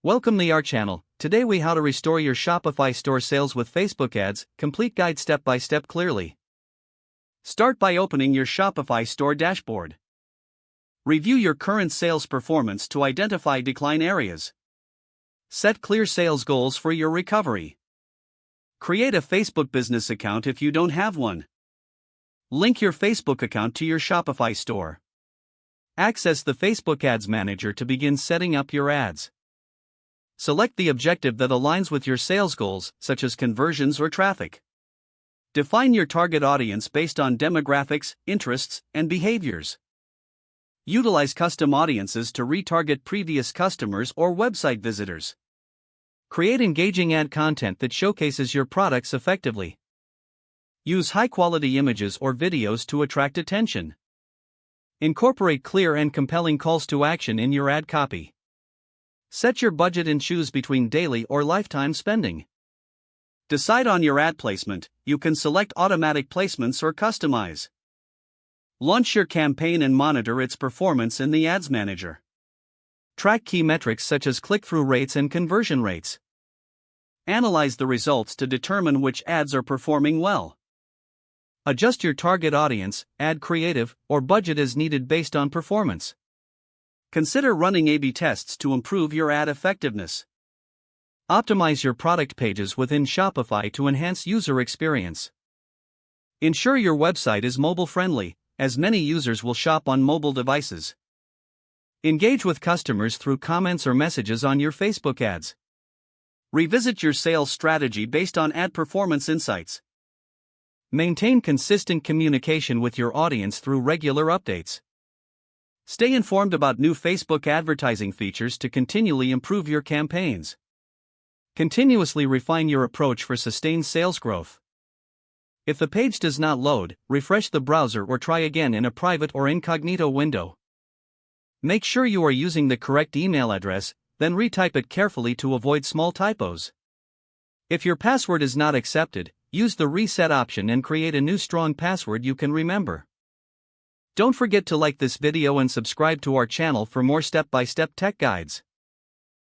Welcome to our channel. Today we how to restore your Shopify store sales with Facebook ads, complete guide step by step clearly. Start by opening your Shopify store dashboard. Review your current sales performance to identify decline areas. Set clear sales goals for your recovery. Create a Facebook business account if you don't have one. Link your Facebook account to your Shopify store. Access the Facebook Ads Manager to begin setting up your ads. Select the objective that aligns with your sales goals, such as conversions or traffic. Define your target audience based on demographics, interests, and behaviors. Utilize custom audiences to retarget previous customers or website visitors. Create engaging ad content that showcases your products effectively. Use high-quality images or videos to attract attention. Incorporate clear and compelling calls to action in your ad copy. Set your budget and choose between daily or lifetime spending. Decide on your ad placement. You can select automatic placements or customize. Launch your campaign and monitor its performance in the Ads Manager. Track key metrics such as click-through rates and conversion rates. Analyze the results to determine which ads are performing well. Adjust your target audience, ad creative, or budget as needed based on performance. Consider running A/B tests to improve your ad effectiveness. Optimize your product pages within Shopify to enhance user experience. Ensure your website is mobile-friendly, as many users will shop on mobile devices. Engage with customers through comments or messages on your Facebook ads. Revisit your sales strategy based on ad performance insights. Maintain consistent communication with your audience through regular updates. Stay informed about new Facebook advertising features to continually improve your campaigns. Continuously refine your approach for sustained sales growth. If the page does not load, refresh the browser or try again in a private or incognito window. Make sure you are using the correct email address, then retype it carefully to avoid small typos. If your password is not accepted, use the reset option and create a new strong password you can remember. Don't forget to like this video and subscribe to our channel for more step-by-step tech guides.